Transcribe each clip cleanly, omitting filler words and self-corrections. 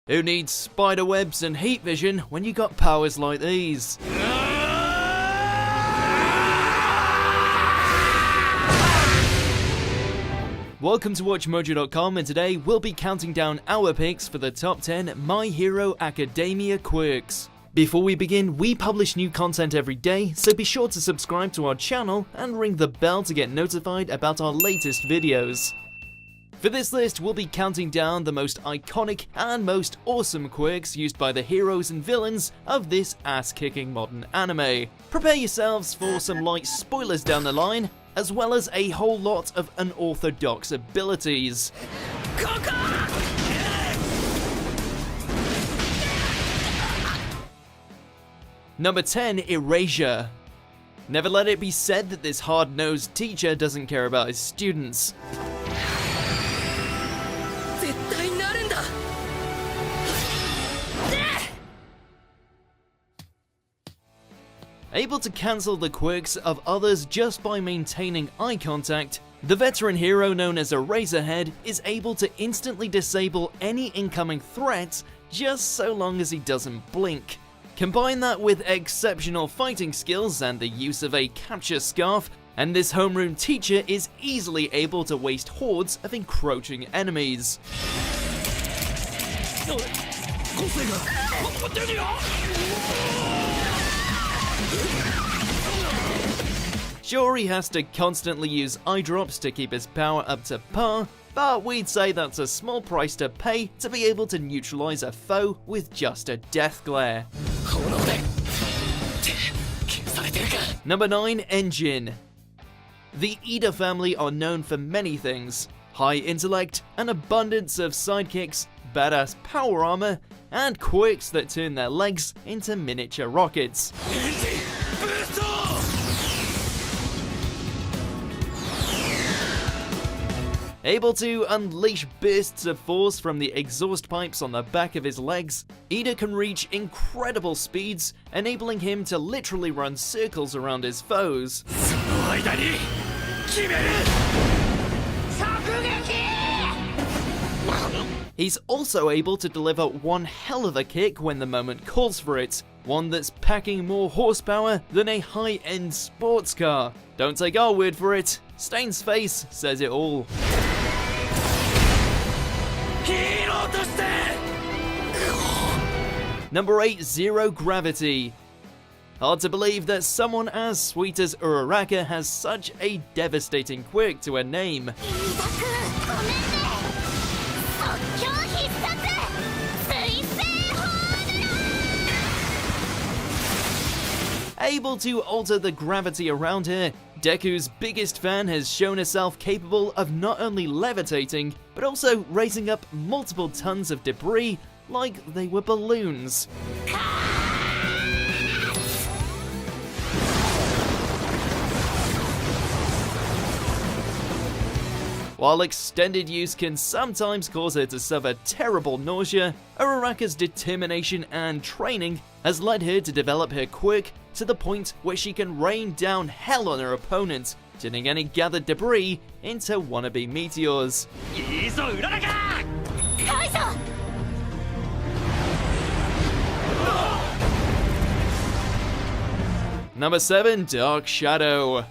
Who needs spider webs and heat vision when you got powers like these? Welcome to WatchMojo.com, and today we'll be counting down our picks for the top 10 My Hero Academia quirks. Before we begin, we publish new content every day, so be sure to subscribe to our channel and ring the bell to get notified about our latest videos. For this list, we'll be counting down the most iconic and most awesome quirks used by the heroes and villains of this ass-kicking modern anime. Prepare yourselves for some light spoilers down the line, as well as a whole lot of unorthodox abilities. Number 10, Erasure. Never let it be said that this hard-nosed teacher doesn't care about his students. Able to cancel the quirks of others just by maintaining eye contact, the veteran hero known as a Razorhead is able to instantly disable any incoming threats just so long as he doesn't blink. Combine that with exceptional fighting skills and the use of a capture scarf, and this homeroom teacher is easily able to waste hordes of encroaching enemies. Sure, he has to constantly use eye drops to keep his power up to par, but we'd say that's a small price to pay to be able to neutralize a foe with just a death glare. Number 9, Engine. The Ida family are known for many things: high intellect, an abundance of sidekicks, badass power armor, and quirks that turn their legs into miniature rockets. Able to unleash bursts of force from the exhaust pipes on the back of his legs, Ida can reach incredible speeds, enabling him to literally run circles around his foes. He's also able to deliver one hell of a kick when the moment calls for it, one that's packing more horsepower than a high-end sports car. Don't take our word for it, Stain's face says it all. Number 8, Zero Gravity. Hard to believe that someone as sweet as Uraraka has such a devastating quirk to her name. Able to alter the gravity around her, Deku's biggest fan has shown herself capable of not only levitating, but also raising up multiple tons of debris like they were balloons. While extended use can sometimes cause her to suffer terrible nausea, Uraraka's determination and training has led her to develop her quirk to the point where she can rain down hell on her opponent, turning any gathered debris into wannabe meteors. Number 7, Dark Shadow.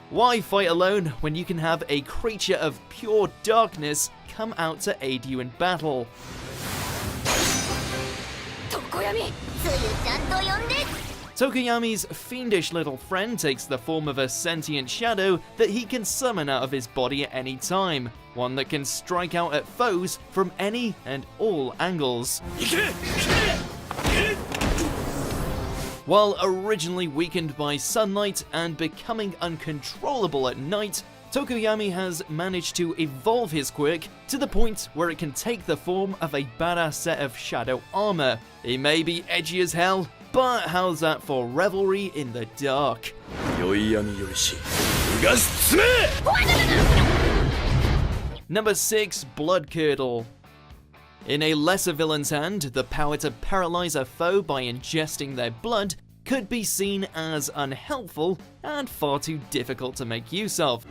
Why fight alone when you can have a creature of pure darkness come out to aid you in battle? Tokoyami's fiendish little friend takes the form of a sentient shadow that he can summon out of his body at any time, one that can strike out at foes from any and all angles. While originally weakened by sunlight and becoming uncontrollable at night, Tokoyami has managed to evolve his quirk to the point where it can take the form of a badass set of shadow armor. He may be edgy as hell, but how's that for revelry in the dark? Number 6, Bloodcurdle. In a lesser villain's hand, the power to paralyze a foe by ingesting their blood could be seen as unhelpful and far too difficult to make use of.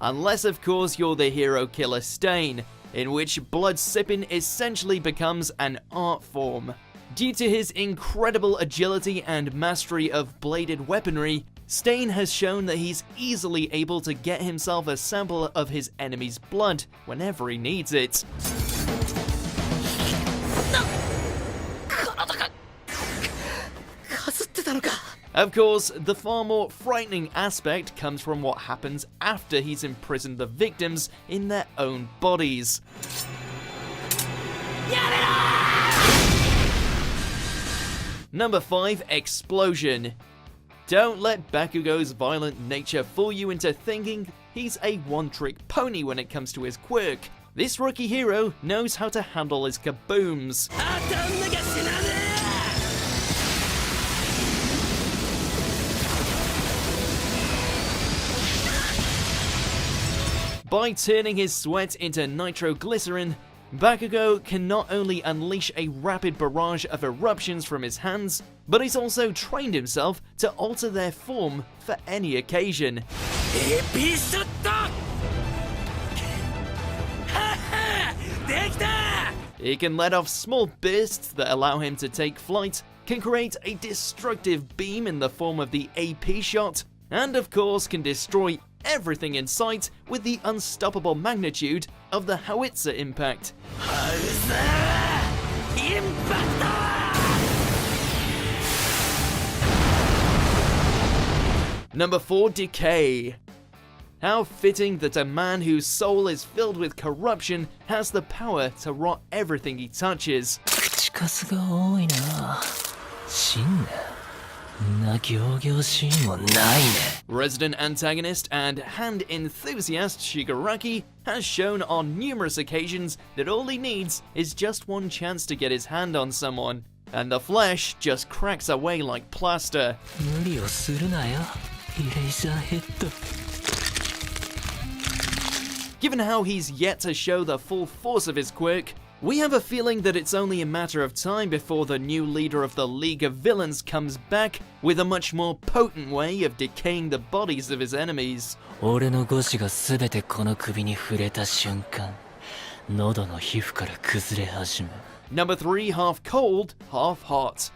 Unless, of course, you're the hero killer Stain, in which blood sipping essentially becomes an art form. Due to his incredible agility and mastery of bladed weaponry, Stain has shown that he's easily able to get himself a sample of his enemy's blood whenever he needs it. Of course, the far more frightening aspect comes from what happens after he's imprisoned the victims in their own bodies. Number 5, Explosion. Don't let Bakugo's violent nature fool you into thinking he's a one-trick pony when it comes to his quirk. This rookie hero knows how to handle his kabooms. By turning his sweat into nitroglycerin, Bakugo can not only unleash a rapid barrage of eruptions from his hands, but he's also trained himself to alter their form for any occasion. He can let off small bursts that allow him to take flight, can create a destructive beam in the form of the AP shot, and of course can destroy everything in sight with the unstoppable magnitude of the howitzer impact. Number 4, Decay. How fitting that a man whose soul is filled with corruption has the power to rot everything he touches. Resident antagonist and hand enthusiast Shigaraki has shown on numerous occasions that all he needs is just one chance to get his hand on someone, and the flesh just cracks away like plaster. Given how he's yet to show the full force of his quirk, we have a feeling that it's only a matter of time before the new leader of the League of Villains comes back with a much more potent way of decaying the bodies of his enemies. Number 3, half cold, half hot.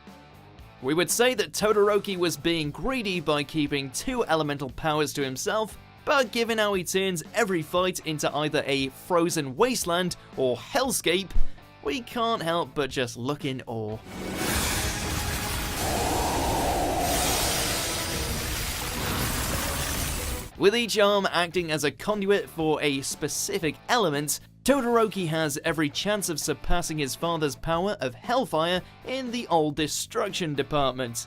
We would say that Todoroki was being greedy by keeping 2 elemental powers to himself, but given how he turns every fight into either a frozen wasteland or hellscape, we can't help but just look in awe. With each arm acting as a conduit for a specific element, Todoroki has every chance of surpassing his father's power of Hellfire in the old destruction department.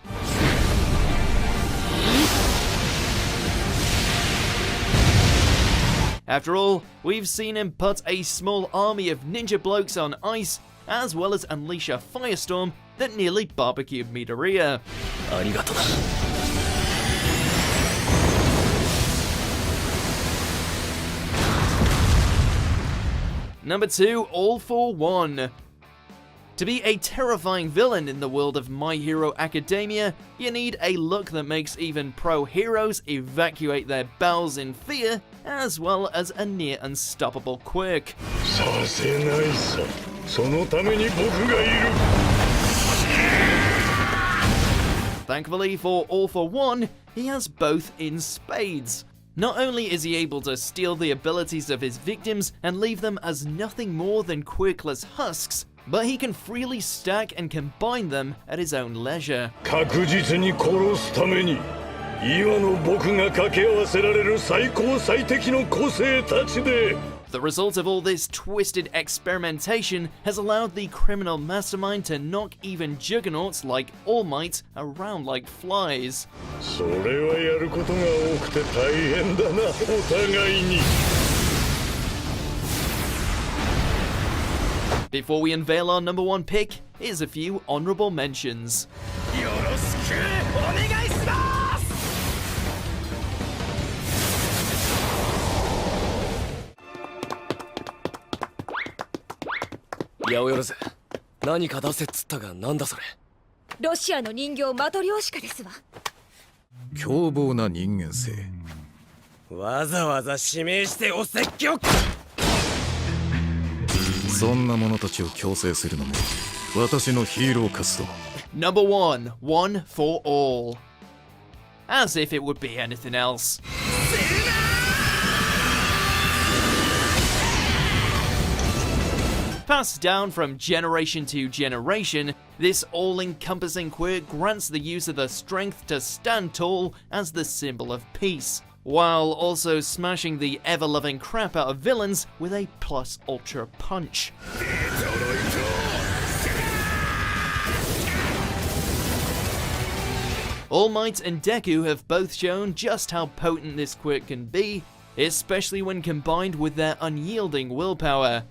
After all, we've seen him put a small army of ninja blokes on ice, as well as unleash a firestorm that nearly barbecued Midoriya. Number 2, All for One. To be a terrifying villain in the world of My Hero Academia, you need a look that makes even pro heroes evacuate their bowels in fear, as well as a near unstoppable quirk. Thankfully for All for One, he has both in spades. Not only is he able to steal the abilities of his victims and leave them as nothing more than quirkless husks, but he can freely stack and combine them at his own leisure. The result of all this twisted experimentation has allowed the criminal mastermind to knock even juggernauts like All Might around like flies. Before we unveil our number 1 pick, here's a few honorable mentions. Yaoyoroze, 何か出せっつったがなんだそれ。ロシアの人形マトリョーシカですわ。凶暴な人間性。わざわざ指名してお説教か。そんな者たちを強制するのも私のヒーロー活動。 Number 1, One for All. As if it would be anything else. Passed down from generation to generation, this all-encompassing quirk grants the user the strength to stand tall as the symbol of peace, while also smashing the ever-loving crap out of villains with a plus ultra punch. All Might and Deku have both shown just how potent this quirk can be, especially when combined with their unyielding willpower.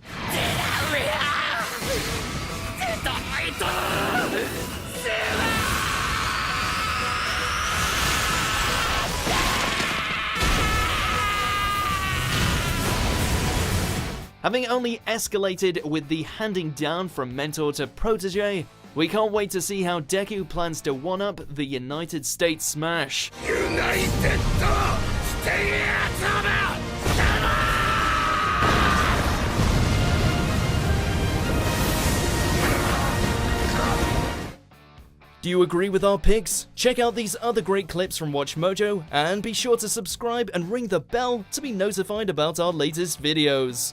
Having only escalated with the handing down from mentor to protege, we can't wait to see how Deku plans to one-up the United States Smash. Do you agree with our picks? Check out these other great clips from WatchMojo, and be sure to subscribe and ring the bell to be notified about our latest videos.